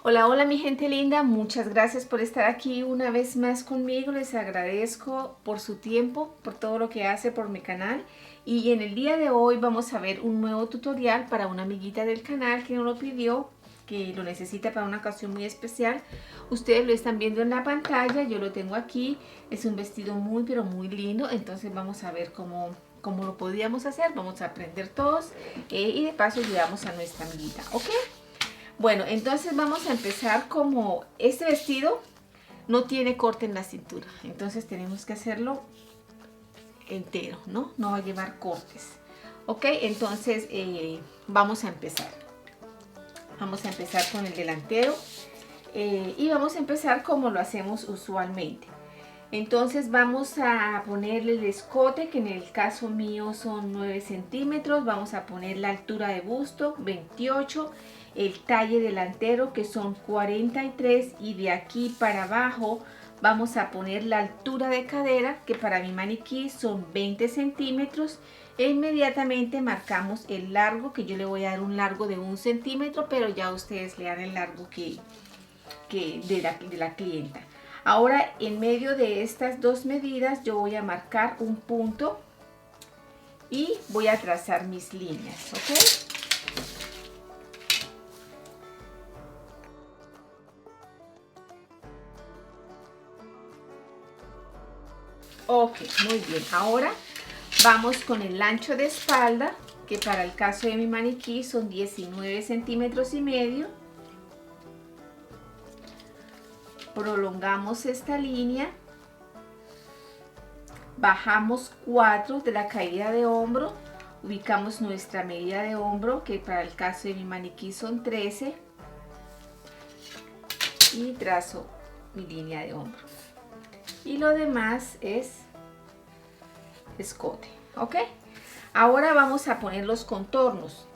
Hola, hola mi gente linda, muchas gracias por estar aquí una vez más conmigo. Les agradezco por su tiempo, por todo lo que hace por mi canal. Y en el día de hoy vamos a ver un nuevo tutorial para una amiguita del canal que nos lo pidió, que lo necesita para una ocasión muy especial. Ustedes lo están viendo en la pantalla, yo lo tengo aquí. Es un vestido muy pero muy lindo, entonces vamos a ver cómo lo podíamos hacer. Vamos a aprender todos y de paso ayudamos a nuestra amiguita, ¿ok? Bueno, entonces vamos a empezar. Como este vestido no tiene corte en la cintura, entonces tenemos que hacerlo entero, no va a llevar cortes. Ok, entonces vamos a empezar. Vamos a empezar con el delantero y vamos a empezar como lo hacemos usualmente. Entonces vamos a ponerle el escote, que en el caso mío son 9 centímetros. Vamos a poner la altura de busto, 28. El talle delantero, que son 43. Y de aquí para abajo vamos a poner la altura de cadera, que para mi maniquí son 20 centímetros. E inmediatamente marcamos el largo, que yo le voy a dar un largo de 1 centímetro, pero ya ustedes le dan el largo que de la clienta. Ahora, en medio de estas dos medidas yo voy a marcar un punto y voy a trazar mis líneas, ¿ok? Ok, muy bien. Ahora vamos con el ancho de espalda, que para el caso de mi maniquí son 19 centímetros y medio. Prolongamos esta línea, bajamos 4 de la caída de hombro, ubicamos nuestra medida de hombro, que para el caso de mi maniquí son 13, y trazo mi línea de hombro. Y lo demás es escote, ¿ok? Ahora vamos a poner los contornos.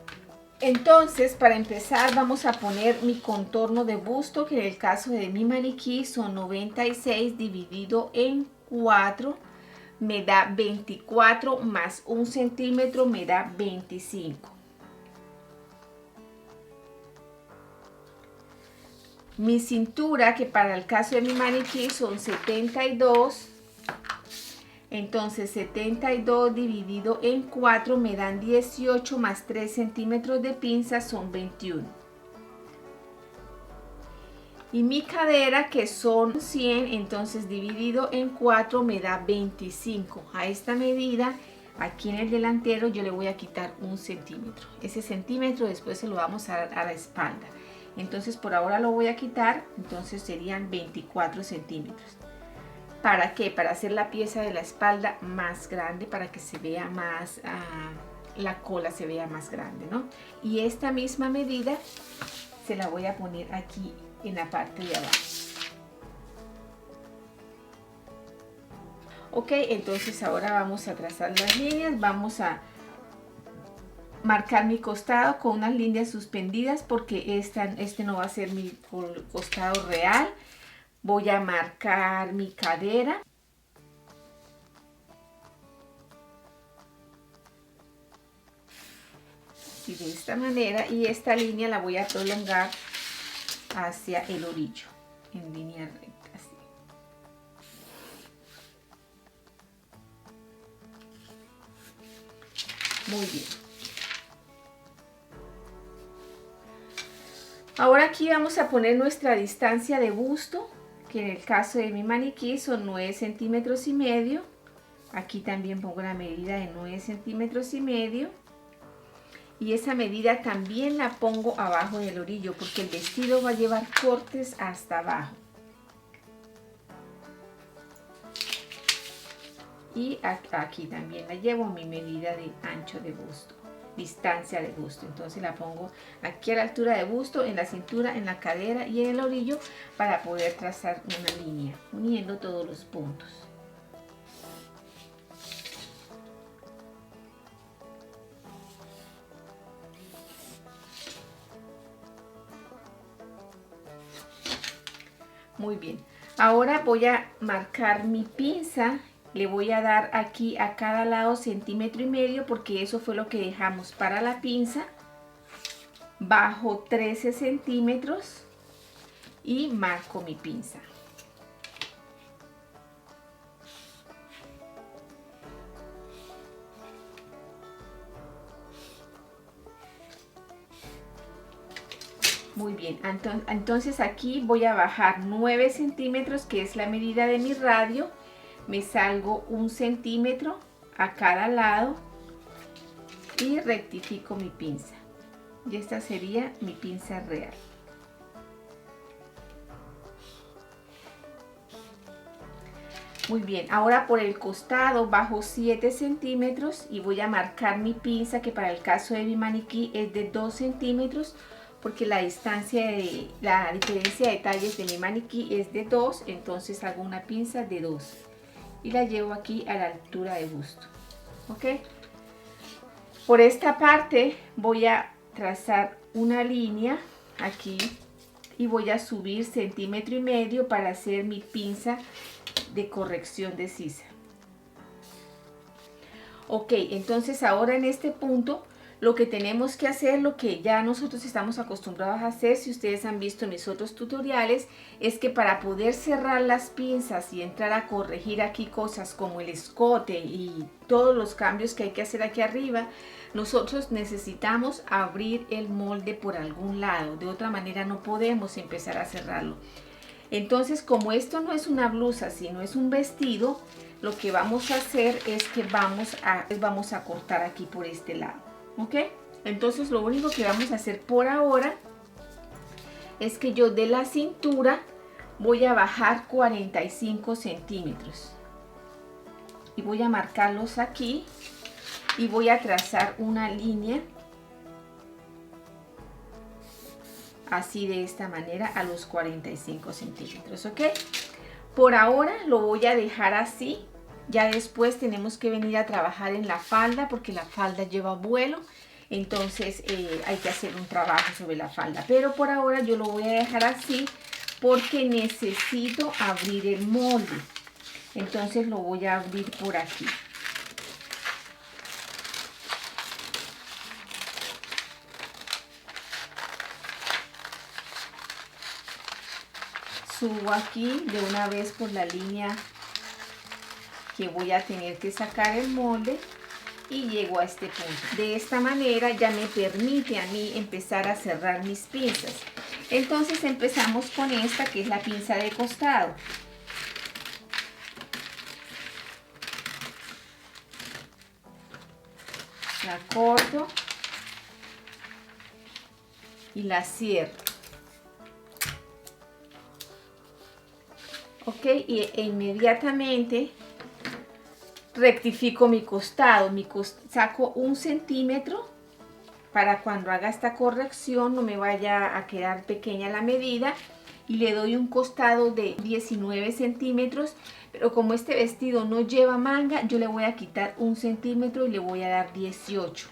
Entonces, para empezar, vamos a poner mi contorno de busto, que en el caso de mi maniquí son 96 dividido en 4, me da 24, más 1 centímetro me da 25. Mi cintura, que para el caso de mi maniquí son 72, entonces 72 dividido en 4 me dan 18, más 3 centímetros de pinza son 21. Y mi cadera, que son 100, entonces dividido en 4 me da 25. A esta medida, aquí en el delantero, yo le voy a quitar 1 centímetro. Ese centímetro después se lo vamos a dar a la espalda. Entonces por ahora lo voy a quitar, entonces serían 24 centímetros. ¿Para qué? Para hacer la pieza de la espalda más grande, para que se vea más, la cola se vea más grande, ¿no? Y esta misma medida se la voy a poner aquí en la parte de abajo. Ok, entonces ahora vamos a trazar las líneas. Vamos a marcar mi costado con unas líneas suspendidas, porque este no va a ser mi costado real. Voy a marcar mi cadera. Y de esta manera, y esta línea la voy a prolongar hacia el orillo en línea recta, así. Muy bien. Ahora aquí vamos a poner nuestra distancia de busto, que en el caso de mi maniquí son 9 centímetros y medio. Aquí también pongo la medida de 9 centímetros y medio. Y esa medida también la pongo abajo del orillo, porque el vestido va a llevar cortes hasta abajo. Y aquí también la llevo mi medida de ancho de busto, distancia de busto. Entonces la pongo aquí a la altura de busto, en la cintura, en la cadera y en el orillo, para poder trazar una línea uniendo todos los puntos. Muy bien, ahora voy a marcar mi pinza. Le voy a dar aquí a cada lado 1,5 centímetros, porque eso fue lo que dejamos para la pinza. Bajo 13 centímetros y marco mi pinza. Muy bien, entonces aquí voy a bajar 9 centímetros, que es la medida de mi radio. Me salgo 1 centímetro a cada lado y rectifico mi pinza. Y esta sería mi pinza real. Muy bien, ahora por el costado bajo 7 centímetros y voy a marcar mi pinza, que para el caso de mi maniquí es de 2 centímetros, porque la diferencia de talles de mi maniquí es de 2, entonces hago una pinza de 2 y la llevo aquí a la altura de busto. ¿Ok? Por esta parte voy a trazar una línea aquí y voy a subir 1,5 centímetros para hacer mi pinza de corrección de sisa. Ok, entonces ahora en este punto lo que tenemos que hacer, lo que ya nosotros estamos acostumbrados a hacer, si ustedes han visto mis otros tutoriales, es que para poder cerrar las pinzas y entrar a corregir aquí cosas como el escote y todos los cambios que hay que hacer aquí arriba, nosotros necesitamos abrir el molde por algún lado. De otra manera no podemos empezar a cerrarlo. Entonces, como esto no es una blusa, sino es un vestido, lo que vamos a hacer es que vamos a cortar aquí por este lado. ¿Ok? Entonces lo único que vamos a hacer por ahora es que yo de la cintura voy a bajar 45 centímetros y voy a marcarlos aquí y voy a trazar una línea así, de esta manera, a los 45 centímetros. ¿Ok? Por ahora lo voy a dejar así. Ya después tenemos que venir a trabajar en la falda, porque la falda lleva vuelo, entonces hay que hacer un trabajo sobre la falda. Pero por ahora yo lo voy a dejar así porque necesito abrir el molde. Entonces lo voy a abrir por aquí. Subo aquí de una vez por la línea que voy a tener que sacar el molde y llego a este punto. De esta manera ya me permite a mí empezar a cerrar mis pinzas. Entonces empezamos con esta, que es la pinza de costado. La corto y la cierro. Ok, y inmediatamente rectifico mi costado. Saco 1 centímetro para cuando haga esta corrección no me vaya a quedar pequeña la medida, y le doy un costado de 19 centímetros, pero como este vestido no lleva manga, yo le voy a quitar 1 centímetro y le voy a dar 18.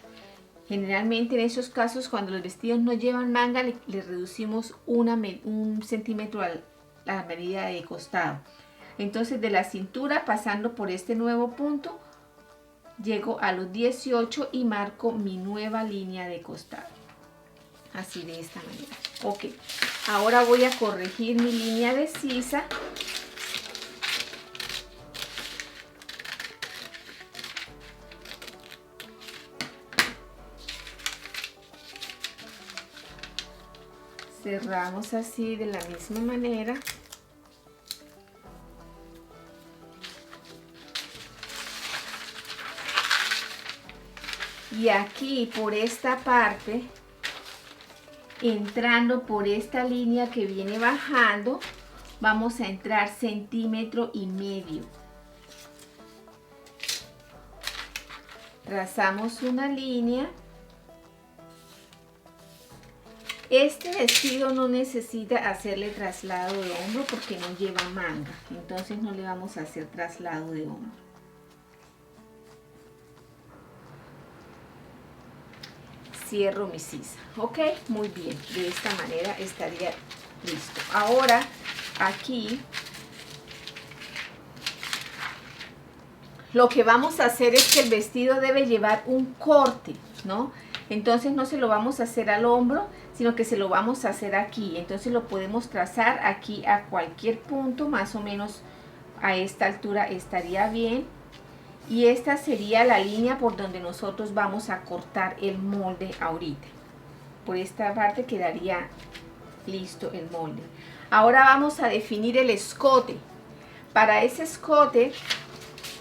Generalmente en esos casos, cuando los vestidos no llevan manga, le reducimos 1 centímetro a la medida de costado. Entonces de la cintura, pasando por este nuevo punto, llego a los 18 y marco mi nueva línea de costado. Así, de esta manera. Ok, ahora voy a corregir mi línea de sisa. Cerramos así de la misma manera. Y aquí por esta parte, entrando por esta línea que viene bajando, vamos a entrar 1,5 centímetros. Trazamos una línea. Este vestido no necesita hacerle traslado de hombro porque no lleva manga, entonces no le vamos a hacer traslado de hombro. Cierro mi sisa. Ok, muy bien, de esta manera estaría listo. Ahora aquí lo que vamos a hacer es que el vestido debe llevar un corte, ¿no? Entonces no se lo vamos a hacer al hombro, sino que se lo vamos a hacer aquí. Entonces lo podemos trazar aquí a cualquier punto, más o menos a esta altura estaría bien. Y esta sería la línea por donde nosotros vamos a cortar el molde ahorita. Por esta parte quedaría listo el molde. Ahora vamos a definir el escote. Para ese escote,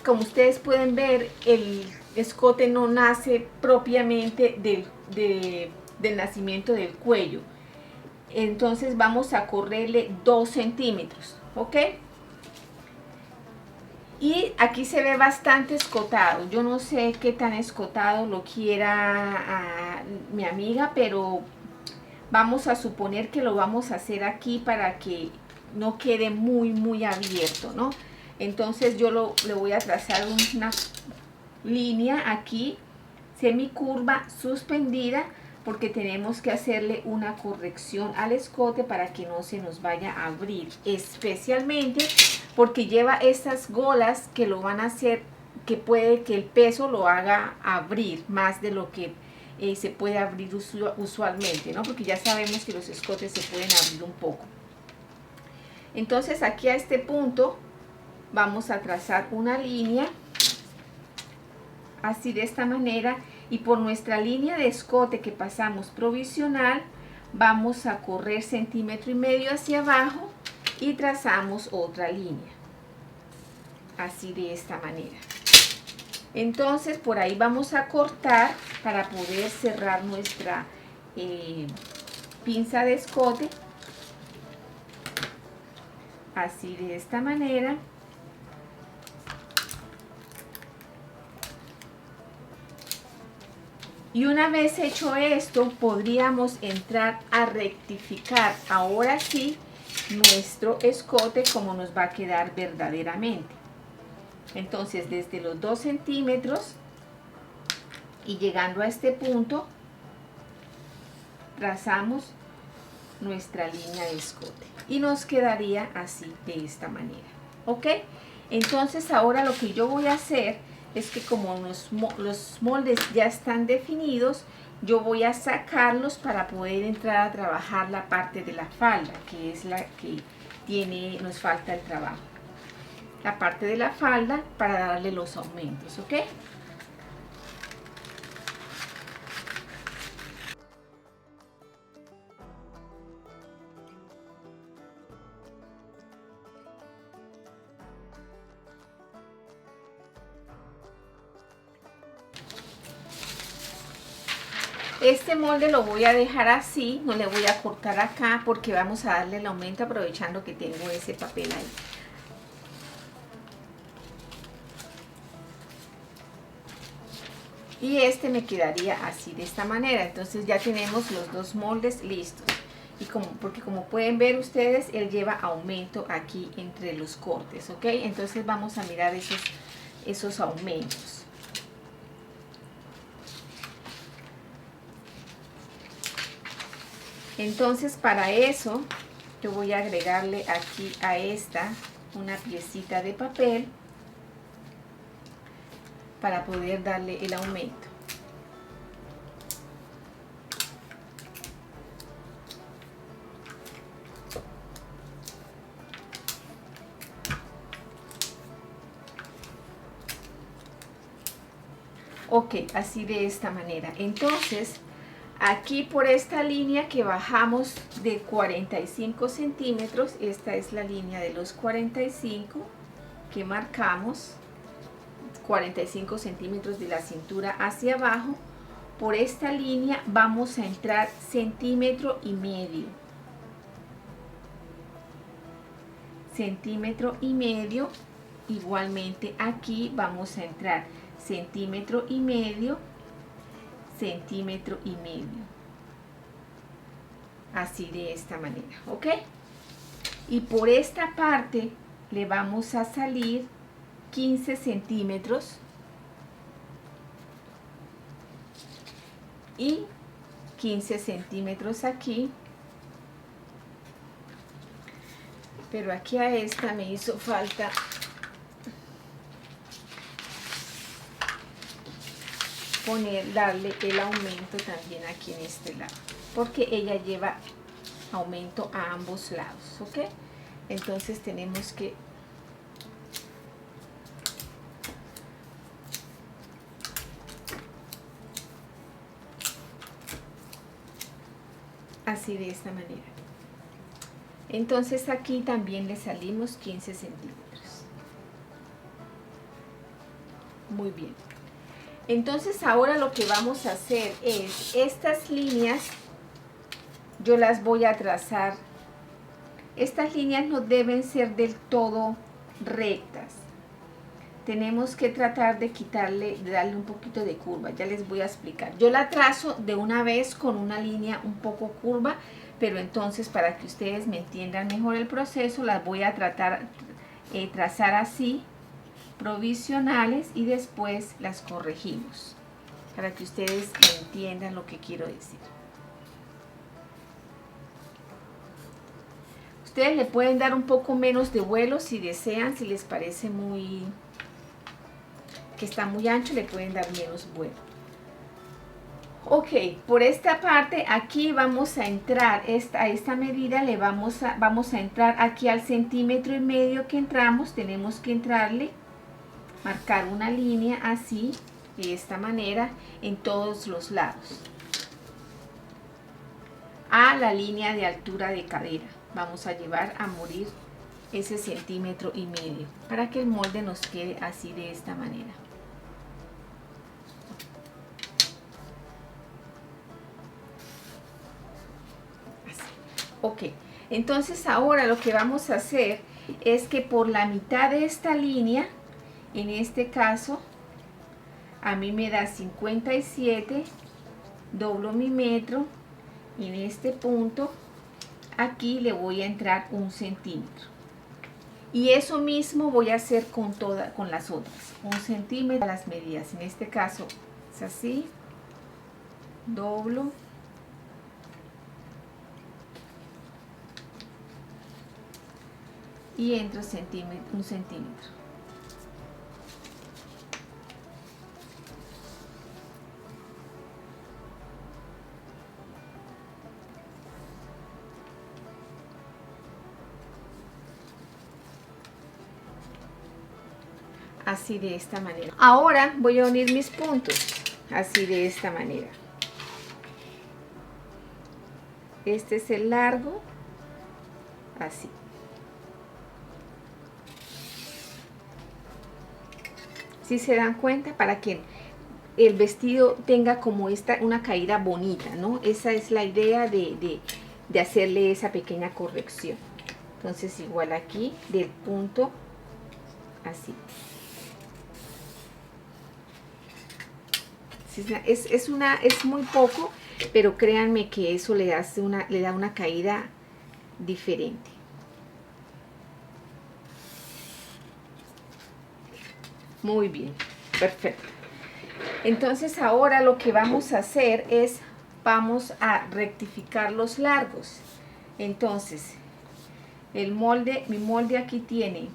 como ustedes pueden ver, el escote no nace propiamente del nacimiento del cuello. Entonces vamos a correrle 2 centímetros, ¿ok? Y aquí se ve bastante escotado. Yo no sé qué tan escotado lo quiera mi amiga, pero vamos a suponer que lo vamos a hacer aquí para que no quede muy abierto, ¿no? Entonces yo le voy a trazar una línea aquí, semicurva, suspendida, porque tenemos que hacerle una corrección al escote para que no se nos vaya a abrir, especialmente porque lleva estas golas que lo van a hacer, que puede que el peso lo haga abrir más de lo que se puede abrir usualmente, ¿no? Porque ya sabemos que los escotes se pueden abrir un poco. Entonces aquí a este punto vamos a trazar una línea así, de esta manera, y por nuestra línea de escote que pasamos provisional vamos a correr 1,5 centímetros hacia abajo y trazamos otra línea así, de esta manera. Entonces por ahí vamos a cortar para poder cerrar nuestra pinza de escote así, de esta manera. Y una vez hecho esto, podríamos entrar a rectificar ahora sí nuestro escote, como nos va a quedar verdaderamente. Entonces desde los 2 centímetros y llegando a este punto, trazamos nuestra línea de escote y nos quedaría así, de esta manera, ¿ok? Entonces ahora lo que yo voy a hacer es que, como los moldes ya están definidos, yo voy a sacarlos para poder entrar a trabajar la parte de la falda, que es la que nos falta el trabajo. La parte de la falda para darle los aumentos, ¿ok? Este molde lo voy a dejar así, no le voy a cortar acá porque vamos a darle el aumento aprovechando que tengo ese papel ahí. Y este me quedaría así, de esta manera. Entonces ya tenemos los 2 moldes listos. Y porque como pueden ver ustedes, él lleva aumento aquí entre los cortes, ¿ok? Entonces vamos a mirar esos aumentos. Entonces para eso yo voy a agregarle aquí a esta una piecita de papel para poder darle el aumento. Ok, así, de esta manera. Entonces aquí por esta línea que bajamos de 45 centímetros, esta es la línea de los 45 que marcamos, 45 centímetros de la cintura hacia abajo. Por esta línea vamos a entrar 1,5 centímetros, centímetro y medio. Igualmente aquí vamos a entrar 1,5 centímetros, centímetro y medio, así, de esta manera, ¿ok? Y por esta parte le vamos a salir 15 centímetros y 15 centímetros aquí, pero aquí a esta me hizo falta darle el aumento también aquí en este lado, porque ella lleva aumento a ambos lados, ¿ok? Entonces tenemos que así, de esta manera. Entonces aquí también le salimos 15 centímetros. Muy bien. Entonces ahora lo que vamos a hacer es, estas líneas yo las voy a trazar. Estas líneas no deben ser del todo rectas. Tenemos que tratar de darle un poquito de curva. Ya les voy a explicar. Yo la trazo de una vez con una línea un poco curva, pero entonces para que ustedes me entiendan mejor el proceso, las voy a trazar así, provisionales, y después las corregimos, para que ustedes entiendan lo que quiero decir. Ustedes le pueden dar un poco menos de vuelo si desean, si les parece que está muy ancho, le pueden dar menos vuelo. Ok, por esta parte aquí vamos a entrar, a esta medida le vamos a entrar aquí al 1,5 centímetros que entramos. Tenemos que entrarle, marcar una línea así, de esta manera, en todos los lados, a la línea de altura de cadera. Vamos a llevar a morir ese 1,5 centímetros para que el molde nos quede así, de esta manera. Ok, entonces ahora lo que vamos a hacer es que por la mitad de esta línea, en este caso, a mí me da 57, doblo mi metro, y en este punto, aquí le voy a entrar 1 centímetro. Y eso mismo voy a hacer con las otras, 1 centímetro, las medidas. En este caso es así, doblo, y entro 1 centímetro. Así, de esta manera. Ahora voy a unir mis puntos, así, de esta manera. Este es el largo, así. Si se dan cuenta, para que el vestido tenga como una caída bonita, ¿no? Esa es la idea de hacerle esa pequeña corrección. Entonces igual aquí, del punto, así. Es muy poco, pero créanme que eso le da una caída diferente. Muy bien, perfecto. Entonces ahora lo que vamos a hacer es, vamos a rectificar los largos. Entonces, mi molde aquí tiene,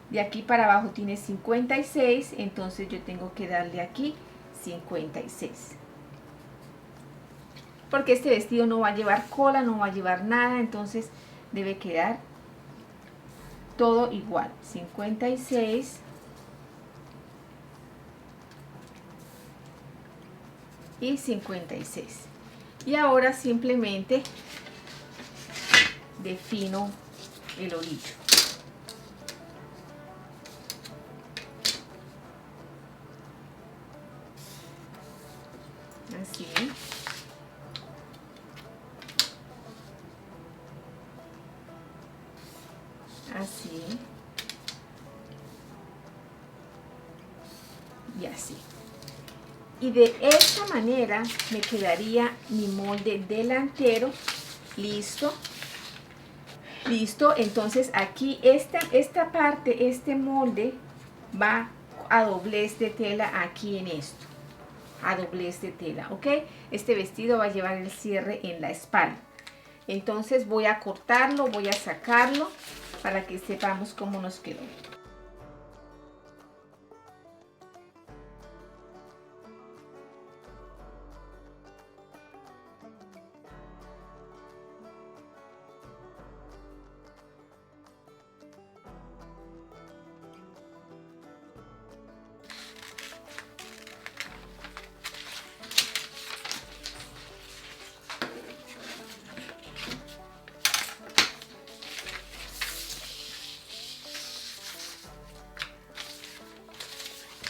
de aquí para abajo tiene 56, entonces yo tengo que darle aquí 56. Porque este vestido no va a llevar cola, no va a llevar nada, entonces debe quedar todo igual. 56. Y 56. Y ahora simplemente defino el orillo. Así. Así. Y así. Y de esta manera me quedaría mi molde delantero listo. Listo, entonces aquí esta parte, este molde va a doblez de tela aquí en esto. A doblez de tela, ¿ok? Este vestido va a llevar el cierre en la espalda. Entonces voy a cortarlo, voy a sacarlo para que sepamos cómo nos quedó.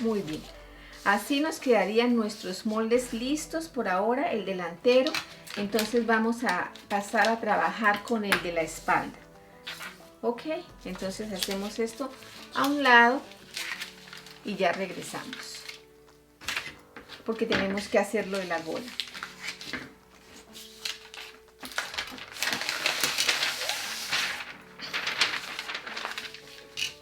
Muy bien. Así nos quedarían nuestros moldes listos por ahora, el delantero. Entonces vamos a pasar a trabajar con el de la espalda. Ok, entonces hacemos esto a un lado y ya regresamos. Porque tenemos que hacerlo de la gola.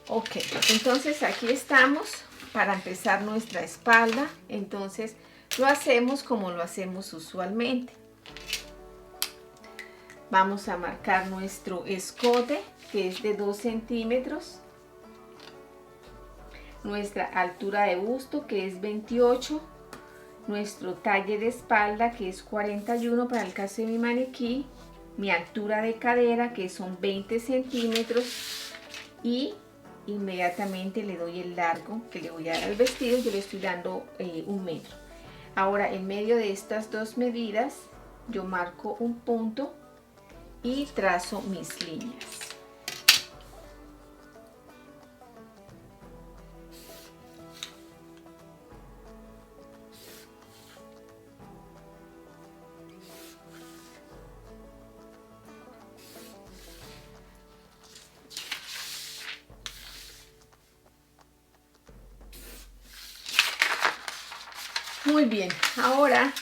Ok, entonces aquí estamos para empezar nuestra espalda. Entonces lo hacemos como lo hacemos usualmente. Vamos a marcar nuestro escote, que es de 2 centímetros. Nuestra altura de busto, que es 28. Nuestro talle de espalda, que es 41 para el caso de mi maniquí. Mi altura de cadera, que son 20 centímetros. Y inmediatamente le doy el largo que le voy a dar al vestido. Yo le estoy dando 1 metro. Ahora, en medio de estas dos medidas, yo marco un punto y trazo mis líneas. Muy bien, ahora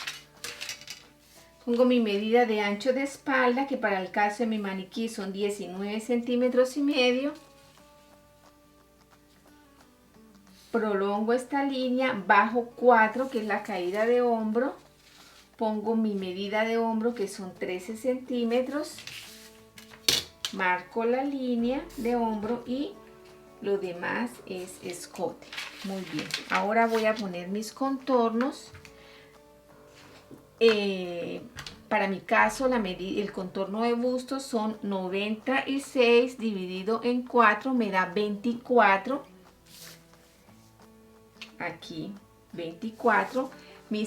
pongo mi medida de ancho de espalda, que para el caso de mi maniquí son 19 centímetros y medio. Prolongo esta línea, bajo 4, que es la caída de hombro. Pongo mi medida de hombro, que son 13 centímetros. Marco la línea de hombro y lo demás es escote. Muy bien, ahora voy a poner mis contornos. Para mi caso, el contorno de busto son 96 dividido en 4, me da 24. Aquí, 24. Mi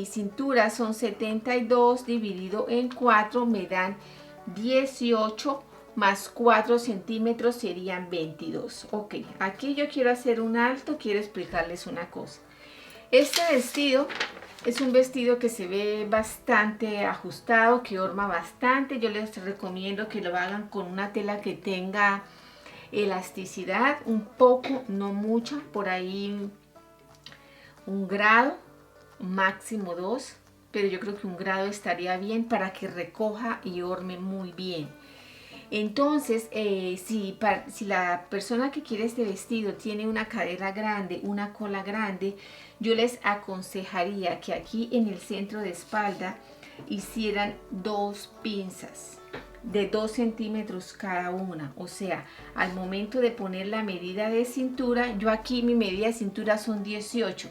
cintura son 72 dividido en 4, me dan 18, más 4 centímetros serían 22. Ok, aquí yo quiero hacer un alto, quiero explicarles una cosa. Este vestido es un vestido que se ve bastante ajustado, que horma bastante. Yo les recomiendo que lo hagan con una tela que tenga elasticidad, un poco, no mucha, por ahí 1 grado, máximo 2, pero yo creo que 1 grado estaría bien para que recoja y horme muy bien. Entonces, si la persona que quiere este vestido tiene una cadera grande, una cola grande, yo les aconsejaría que aquí en el centro de espalda hicieran 2 pinzas de 2 centímetros cada una. O sea, al momento de poner la medida de cintura, yo aquí mi medida de cintura son 18.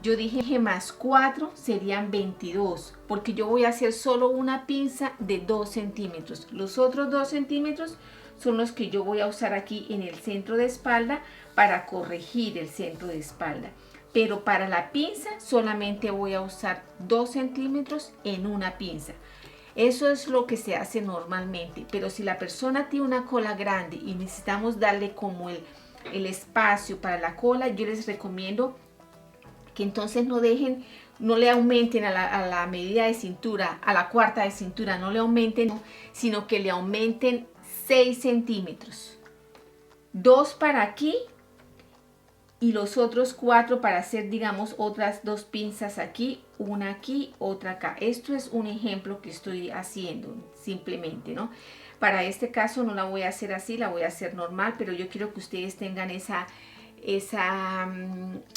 Yo dije más 4 serían 22, porque yo voy a hacer solo una pinza de 2 centímetros. Los otros 2 centímetros son los que yo voy a usar aquí en el centro de espalda para corregir el centro de espalda. Pero para la pinza solamente voy a usar 2 centímetros en una pinza. Eso es lo que se hace normalmente, pero si la persona tiene una cola grande y necesitamos darle como el espacio para la cola, yo les recomiendo que entonces no le aumenten a la medida de cintura, a la cuarta de cintura, no le aumenten, sino que le aumenten 6 centímetros. 2 para aquí y los otros 4 para hacer, digamos, otras 2 pinzas aquí, una aquí, otra acá. Esto es un ejemplo que estoy haciendo simplemente, ¿no? Para este caso no la voy a hacer así, la voy a hacer normal, pero yo quiero que ustedes tengan esa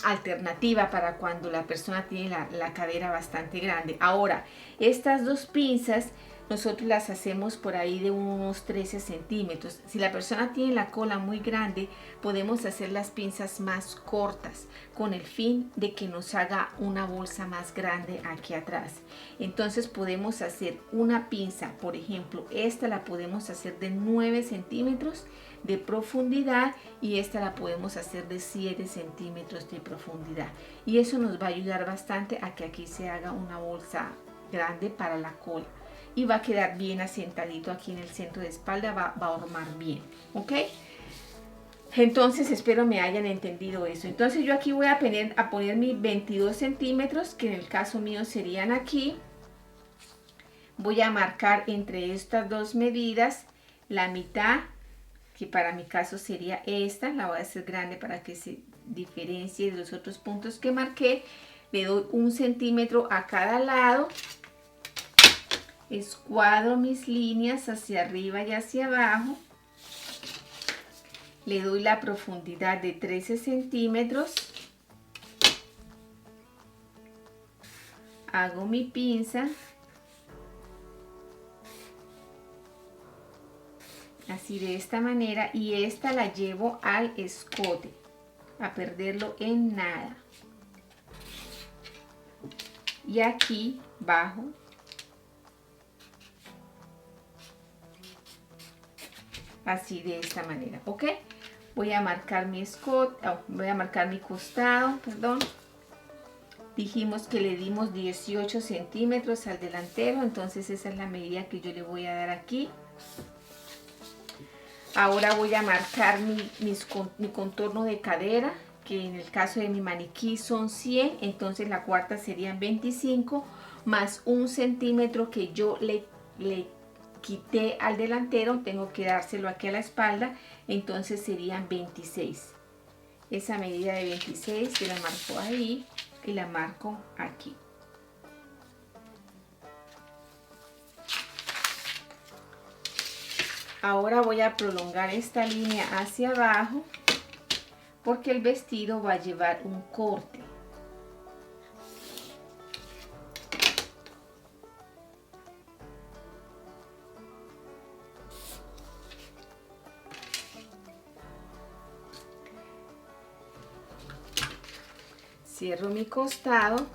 alternativa para cuando la persona tiene la cadera bastante grande. Ahora, estas 2 pinzas nosotros las hacemos por ahí de unos 13 centímetros. Si la persona tiene la cola muy grande, podemos hacer las pinzas más cortas con el fin de que nos haga una bolsa más grande aquí atrás. Entonces podemos hacer una pinza, por ejemplo, esta la podemos hacer de 9 centímetros de profundidad y esta la podemos hacer de 7 centímetros de profundidad. Y eso nos va a ayudar bastante a que aquí se haga una bolsa grande para la cola. Y va a quedar bien asentadito aquí en el centro de espalda, va a hormar bien, ¿ok? Entonces espero me hayan entendido eso. Entonces yo aquí voy a poner mis 22 centímetros, que en el caso mío serían aquí. Voy a marcar entre estas dos medidas la mitad, que para mi caso sería esta. La voy a hacer grande para que se diferencie de los otros puntos que marqué. Le doy 1 centímetro a cada lado. Escuadro mis líneas hacia arriba y hacia abajo. Le doy la profundidad de 13 centímetros. Hago mi pinza. Así de esta manera, y esta la llevo al escote, a perderlo en nada. Y aquí bajo. Así de esta manera, ¿ok? Voy a marcar mi escote, voy a marcar mi costado, perdón. Dijimos que le dimos 18 centímetros al delantero, entonces esa es la medida que yo le voy a dar aquí. Ahora voy a marcar mi contorno de cadera, que en el caso de mi maniquí son 100, entonces la cuarta serían 25, más 1 centímetro que yo le quité al delantero, tengo que dárselo aquí a la espalda, entonces serían 26. Esa medida de 26 se la marco ahí y la marco aquí. Ahora voy a prolongar esta línea hacia abajo porque el vestido va a llevar un corte. Cierro mi costado.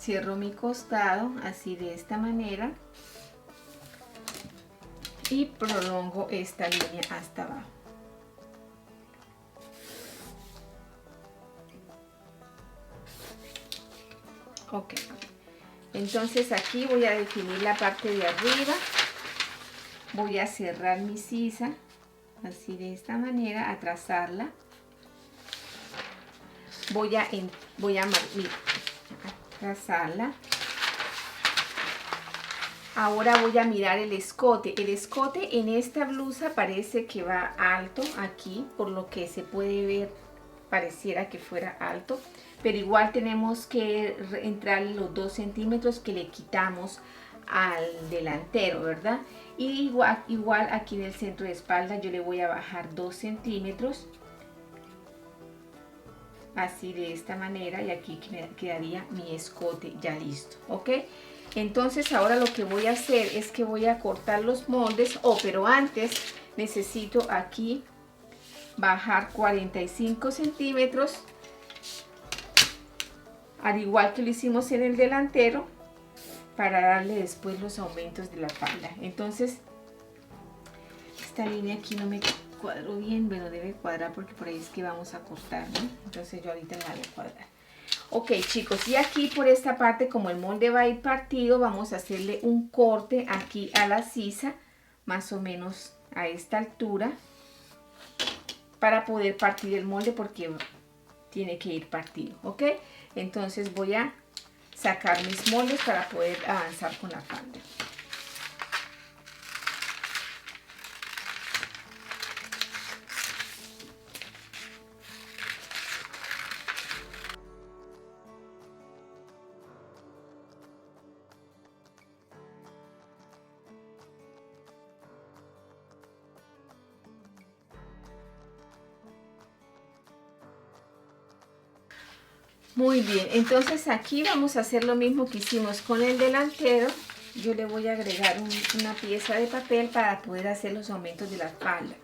Cierro mi costado así de esta manera y prolongo esta línea hasta abajo. Ok, entonces aquí voy a definir la parte de arriba, voy a cerrar mi sisa así de esta manera, a trazarla, voy a trazarla. Ahora voy a mirar el escote. El escote en esta blusa parece que va alto aquí, por lo que se puede ver, pareciera que fuera alto, pero igual tenemos que entrar los 2 centímetros que le quitamos al delantero, ¿verdad? Y igual aquí en el centro de espalda yo le voy a bajar 2 centímetros, así de esta manera, y aquí quedaría mi escote ya listo, ¿ok? Entonces ahora lo que voy a hacer es que voy a cortar los moldes, pero antes necesito aquí bajar 45 centímetros, al igual que lo hicimos en el delantero, para darle después los aumentos de la falda. Entonces esta línea aquí no me cuadro bien, bueno, debe cuadrar porque por ahí es que vamos a cortar, ¿no? Entonces yo ahorita la voy a cuadrar. Ok, chicos, y aquí por esta parte, como el molde va a ir partido, vamos a hacerle un corte aquí a la sisa, más o menos a esta altura, para poder partir el molde porque tiene que ir partido, ¿ok? Entonces voy a sacar mis moldes para poder avanzar con la falda. Muy bien, entonces aquí vamos a hacer lo mismo que hicimos con el delantero. Yo le voy a agregar una pieza de papel para poder hacer los aumentos de la falda.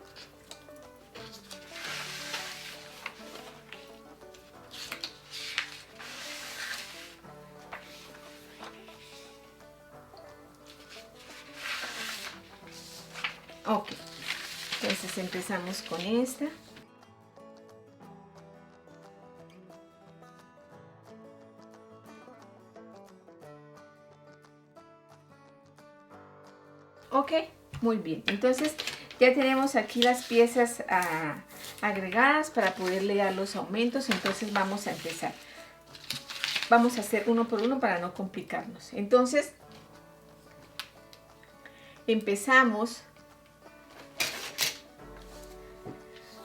Ok, Entonces empezamos con esta. Ok, muy bien. Entonces ya tenemos aquí las piezas agregadas para poderle dar los aumentos. Entonces vamos a empezar. Vamos a hacer uno por uno para no complicarnos. Entonces empezamos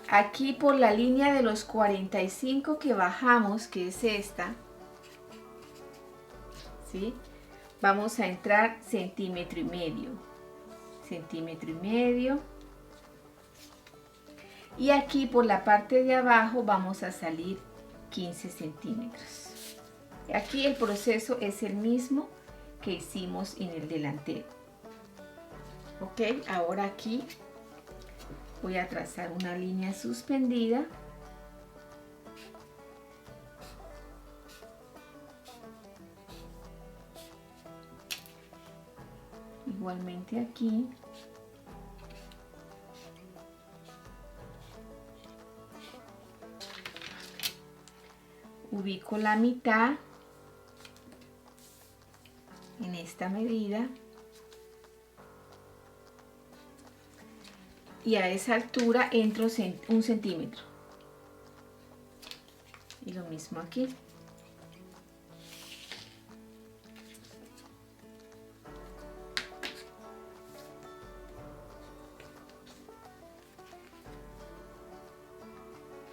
aquí por la línea de los 45 que bajamos, que es esta, ¿sí? Vamos a entrar centímetro y medio, y aquí por la parte de abajo vamos a salir 15 centímetros. Aquí el proceso es el mismo que hicimos en el delantero. Ok, ahora aquí voy a trazar una línea suspendida. Igualmente aquí. Ubico la mitad en esta medida. Y a esa altura entro 1 centímetro. Y lo mismo aquí.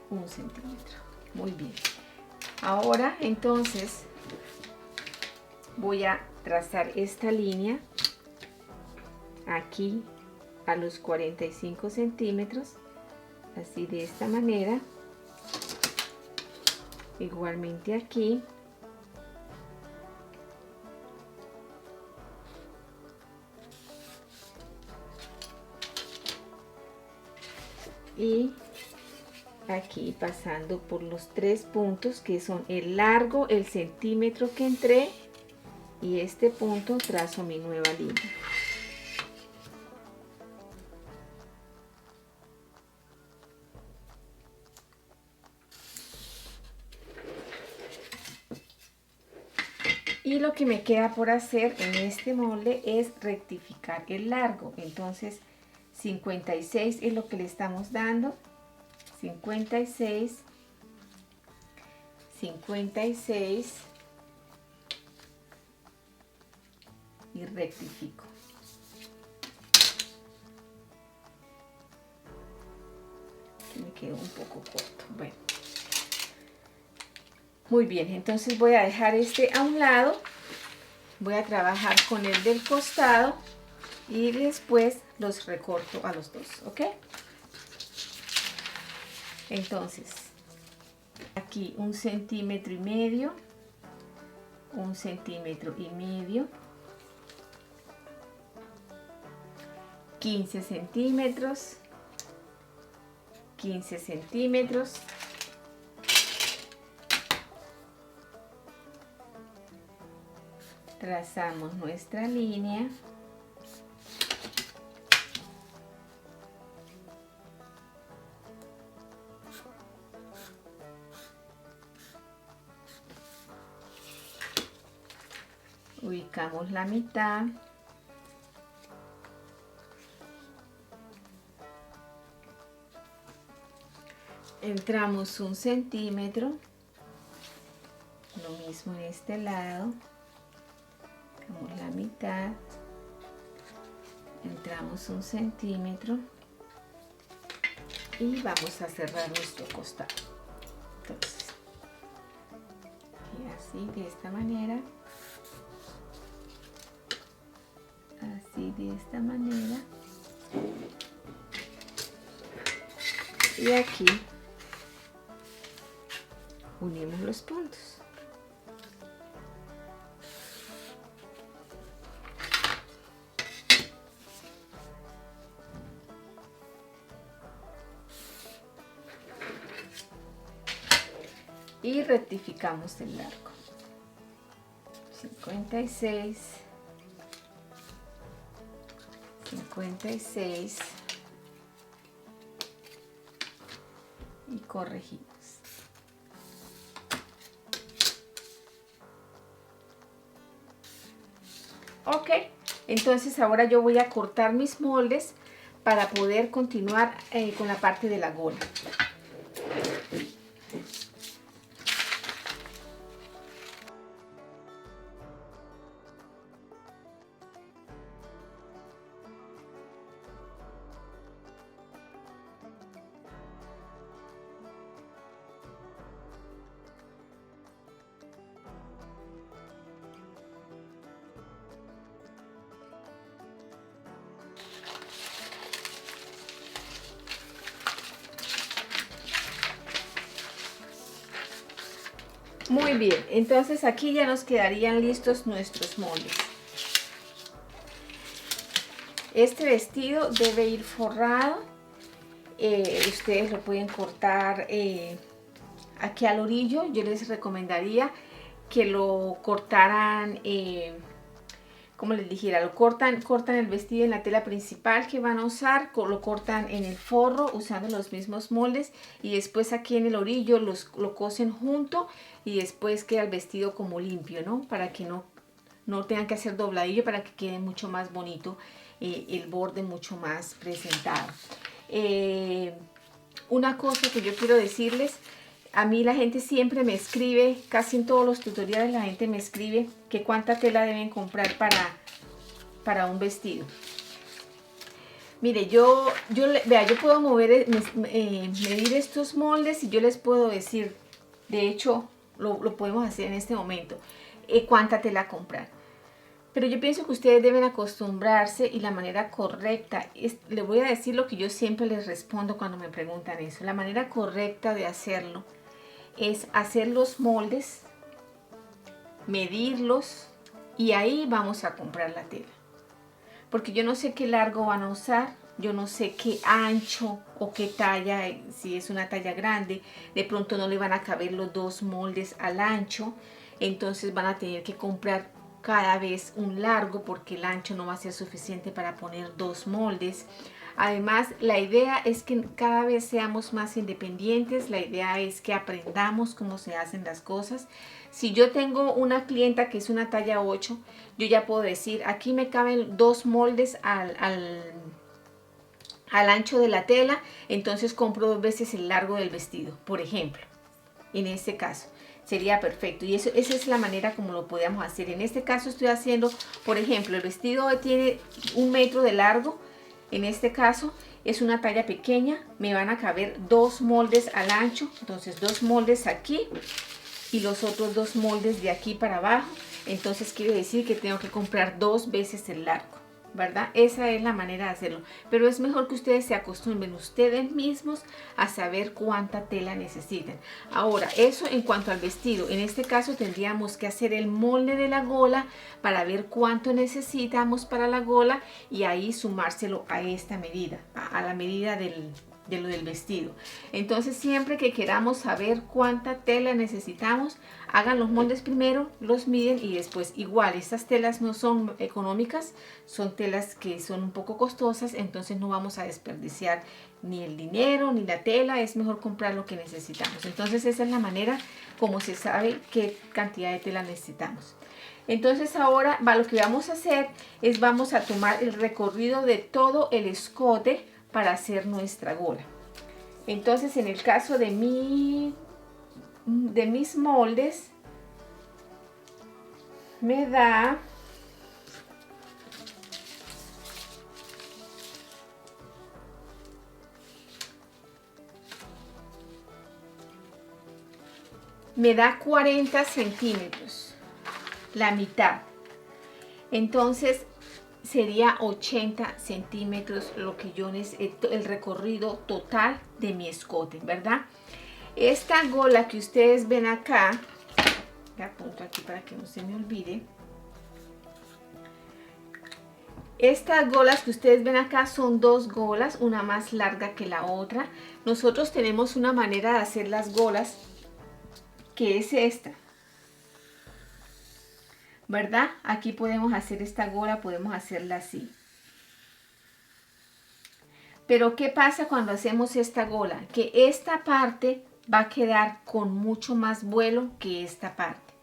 Un centímetro. Muy bien. Ahora entonces voy a trazar esta línea aquí a los 45 centímetros, así de esta manera. Igualmente aquí. Y aquí pasando por los 3 puntos que son el largo, el centímetro que entré, y este punto trazo mi nueva línea. Y lo que me queda por hacer en este molde es rectificar el largo. Entonces 56 es lo que le estamos dando. 56, 56 y rectifico. Aquí me quedó un poco corto. Bueno. Muy bien, entonces voy a dejar este a un lado, voy a trabajar con el del costado y después los recorto a los dos, ¿ok? Entonces, aquí 1,5 centímetros, 1,5 centímetros, 15 centímetros, 15 centímetros, trazamos nuestra línea. Ubicamos la mitad. Entramos 1 centímetro. Lo mismo en este lado. La mitad, entramos 1 centímetro y vamos a cerrar nuestro costado. Entonces, y así de esta manera, así de esta manera, y aquí unimos los puntos. Y rectificamos el largo. 56, 56, y corregimos. Ok, entonces ahora yo voy a cortar mis moldes para poder continuar con la parte de la gola. Muy bien, entonces aquí ya nos quedarían listos nuestros moldes. Este vestido debe ir forrado. Ustedes lo pueden cortar aquí al orillo. Yo les recomendaría que lo cortaran, como les dijera, lo cortan el vestido en la tela principal que van a usar, lo cortan en el forro usando los mismos moldes y después aquí en el orillo lo cosen junto y después queda el vestido como limpio, ¿no? Para que no tengan que hacer dobladillo, para que quede mucho más bonito, el borde mucho más presentado. Una cosa que yo quiero decirles, a mí la gente siempre me escribe, casi en todos los tutoriales la gente me escribe que cuánta tela deben comprar para un vestido. Mire, yo puedo medir estos moldes y yo les puedo decir, de hecho lo podemos hacer en este momento, cuánta tela comprar. Pero yo pienso que ustedes deben acostumbrarse y la manera correcta, les voy a decir lo que yo siempre les respondo cuando me preguntan eso. La manera correcta de hacerlo es hacer los moldes, medirlos y ahí vamos a comprar la tela. Porque yo no sé qué largo van a usar, yo no sé qué ancho o qué talla, si es una talla grande, de pronto no le van a caber los dos moldes al ancho, entonces van a tener que comprar cada vez un largo porque el ancho no va a ser suficiente para poner dos moldes. Además, la idea es que cada vez seamos más independientes, la idea es que aprendamos cómo se hacen las cosas. Si yo tengo una clienta que es una talla 8, yo ya puedo decir, aquí me caben dos moldes al ancho de la tela, entonces compro dos veces el largo del vestido, por ejemplo, en este caso. Sería perfecto y esa es la manera como lo podemos hacer. En este caso estoy haciendo, por ejemplo, el vestido tiene 1 metro de largo. En este caso es una talla pequeña, me van a caber dos moldes al ancho, entonces dos moldes aquí y los otros dos moldes de aquí para abajo. Entonces quiere decir que tengo que comprar dos veces el largo, ¿verdad? Esa es la manera de hacerlo, pero es mejor que ustedes se acostumbren ustedes mismos a saber cuánta tela necesitan. Ahora, eso en cuanto al vestido. En este caso tendríamos que hacer el molde de la gola para ver cuánto necesitamos para la gola y ahí sumárselo a esta medida, a la medida de lo del vestido. Entonces siempre que queramos saber cuánta tela necesitamos, hagan los moldes primero, los miden y después igual, estas telas no son económicas, son telas que son un poco costosas, entonces no vamos a desperdiciar ni el dinero ni la tela, es mejor comprar lo que necesitamos. Entonces esa es la manera como se sabe qué cantidad de tela necesitamos. Entonces ahora lo que vamos a hacer es vamos a tomar el recorrido de todo el escote para hacer nuestra gola. Entonces en el caso de mis moldes me da me da 40 centímetros, la mitad. Entonces sería 80 centímetros lo que yo necesito, el recorrido total de mi escote, ¿verdad? Esta gola que ustedes ven acá, la apunto aquí para que no se me olvide. Estas golas que ustedes ven acá son dos golas, una más larga que la otra. Nosotros tenemos una manera de hacer las golas que es esta, ¿verdad? Aquí podemos hacer esta gola, podemos hacerla así. Pero ¿qué pasa cuando hacemos esta gola? Que esta parte va a quedar con mucho más vuelo que esta parte.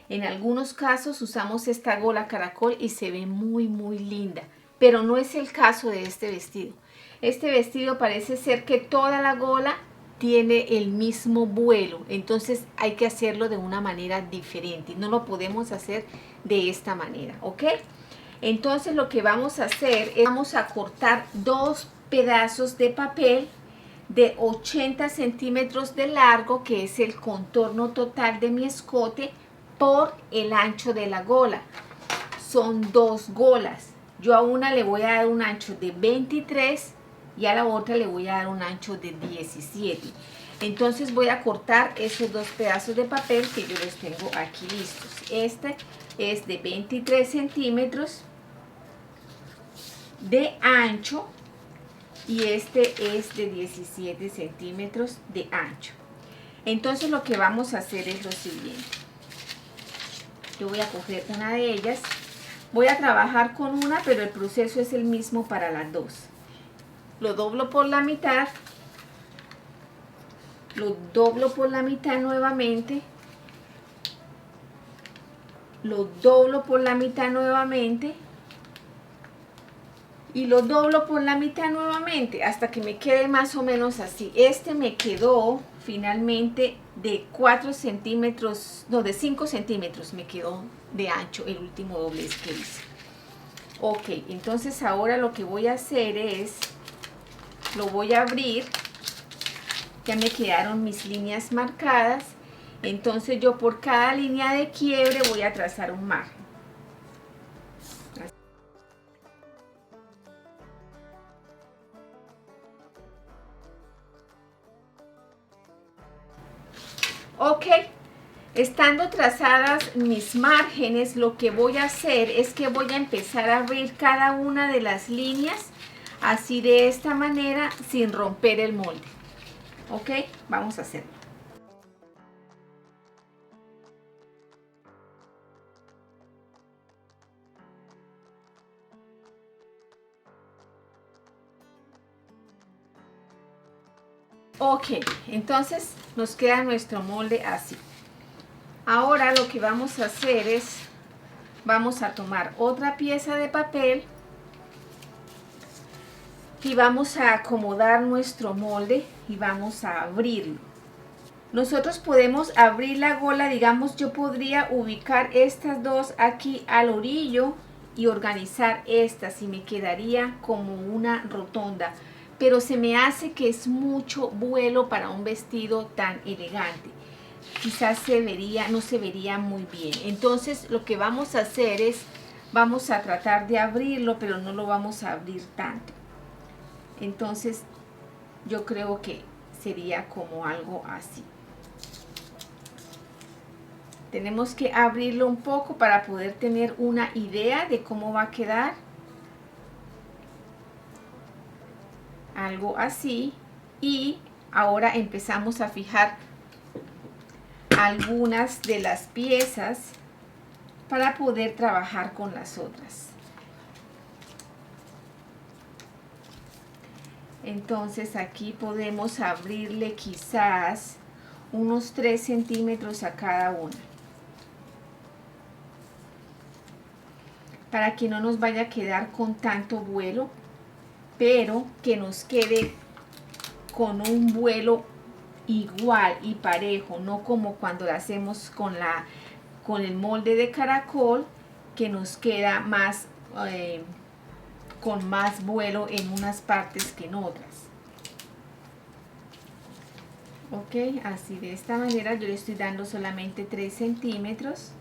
En algunos casos usamos esta gola caracol y se ve muy linda, pero no es el caso de este vestido. Este vestido parece ser que toda la gola tiene el mismo vuelo, entonces hay que hacerlo de una manera diferente, no lo podemos hacer de esta manera, ¿ok? Entonces lo que vamos a hacer es vamos a cortar dos pedazos de papel de 80 centímetros de largo, que es el contorno total de mi escote, por el ancho de la gola. Son dos golas. Yo a una le voy a dar un ancho de 23 y a la otra le voy a dar un ancho de 17. Entonces voy a cortar esos dos pedazos de papel que yo los tengo aquí listos. Este es de 23 centímetros de ancho y este es de 17 centímetros de ancho. Entonces lo que vamos a hacer es lo siguiente. Yo voy a coger una de ellas, voy a trabajar con una, pero el proceso es el mismo para las dos. Lo doblo por la mitad, lo doblo por la mitad nuevamente, lo doblo por la mitad nuevamente y lo doblo por la mitad nuevamente hasta que me quede más o menos así. Este me quedó finalmente de 4 centímetros, no, de 5 centímetros me quedó de ancho el último doblez que hice. Ok, entonces ahora lo que voy a hacer es, lo voy a abrir, ya me quedaron mis líneas marcadas, entonces yo por cada línea de quiebre voy a trazar un margen. Ok, estando trazadas mis márgenes, lo que voy a hacer es que voy a empezar a abrir cada una de las líneas, así de esta manera, sin romper el molde. Ok, vamos a hacerlo. Ok, entonces nos queda nuestro molde así. Ahora lo que vamos a hacer es, vamos a tomar otra pieza de papel y vamos a acomodar nuestro molde y vamos a abrirlo. Nosotros podemos abrir la gola, digamos, yo podría ubicar estas dos aquí al orillo y organizar estas y me quedaría como una rotonda, pero se me hace que es mucho vuelo para un vestido tan elegante. Quizás no se vería muy bien. Entonces lo que vamos a hacer es, vamos a tratar de abrirlo, pero no lo vamos a abrir tanto. Entonces yo creo que sería como algo así. Tenemos que abrirlo un poco para poder tener una idea de cómo va a quedar. Algo así. Y ahora empezamos a fijar algunas de las piezas para poder trabajar con las otras. Entonces aquí podemos abrirle quizás unos 3 centímetros a cada una, para que no nos vaya a quedar con tanto vuelo, pero que nos quede con un vuelo igual y parejo, no como cuando lo hacemos con el molde de caracol, que nos queda más con más vuelo en unas partes que en otras. Ok, así de esta manera yo le estoy dando solamente 3 centímetros.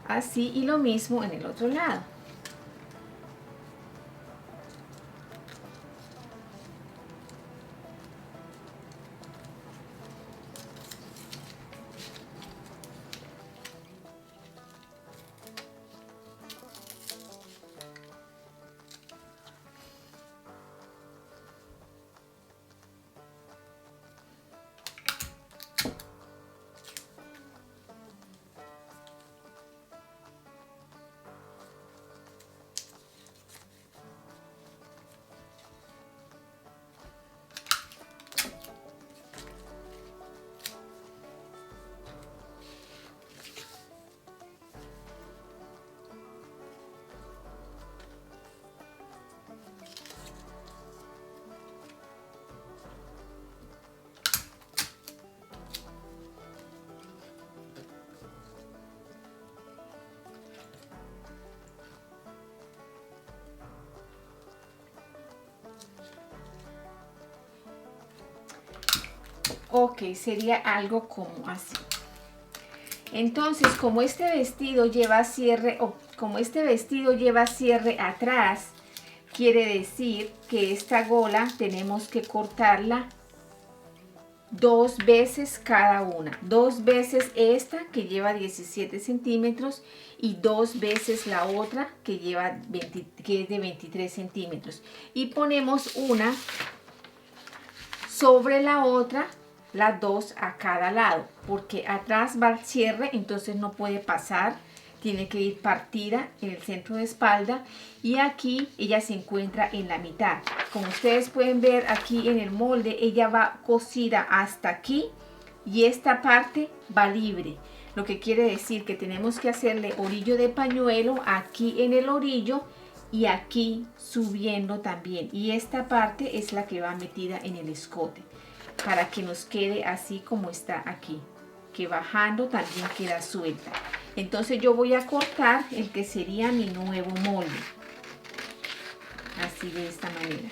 Así, y lo mismo en el otro lado. Ok, sería algo como así. Entonces, como este vestido lleva cierre, o como este vestido lleva cierre atrás, quiere decir que esta gola tenemos que cortarla 2 veces cada una. 2 veces esta que lleva 17 centímetros y 2 veces la otra que lleva que es de 23 centímetros. Y ponemos una sobre la otra, las dos a cada lado, porque atrás va el cierre, entonces no puede pasar, tiene que ir partida en el centro de espalda, y aquí ella se encuentra en la mitad. Como ustedes pueden ver aquí en el molde, ella va cosida hasta aquí y esta parte va libre, lo que quiere decir que tenemos que hacerle orillo de pañuelo aquí en el orillo y aquí subiendo también, y esta parte es la que va metida en el escote para que nos quede así como está aquí, que bajando también queda suelta. Entonces yo voy a cortar el que sería mi nuevo molde, así de esta manera.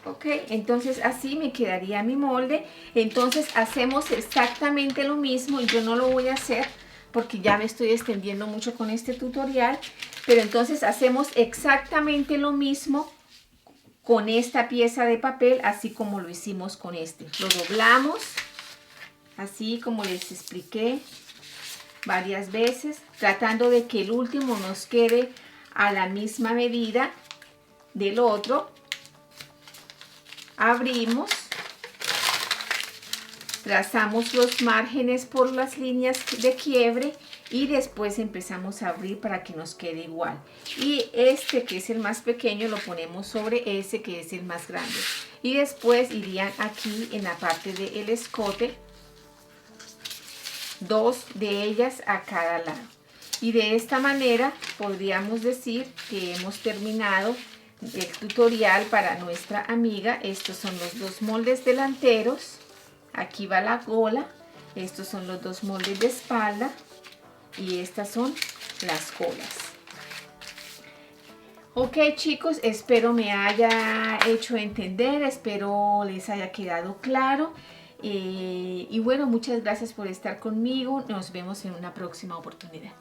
Ok, entonces así me quedaría mi molde. Entonces hacemos exactamente lo mismo, y yo no lo voy a hacer porque ya me estoy extendiendo mucho con este tutorial, pero entonces hacemos exactamente lo mismo con esta pieza de papel, así como lo hicimos con este. Lo doblamos, así como les expliqué varias veces, tratando de que el último nos quede a la misma medida del otro. Abrimos, trazamos los márgenes por las líneas de quiebre y después empezamos a abrir para que nos quede igual. Y este, que es el más pequeño, lo ponemos sobre ese que es el más grande. Y después irían aquí en la parte del escote, 2 de ellas a cada lado. Y de esta manera podríamos decir que hemos terminado el tutorial para nuestra amiga. Estos son los 2 moldes delanteros, aquí va la gola, estos son los 2 moldes de espalda y estas son las colas. Ok chicos, espero me haya hecho entender, espero les haya quedado claro, y bueno, muchas gracias por estar conmigo, nos vemos en una próxima oportunidad.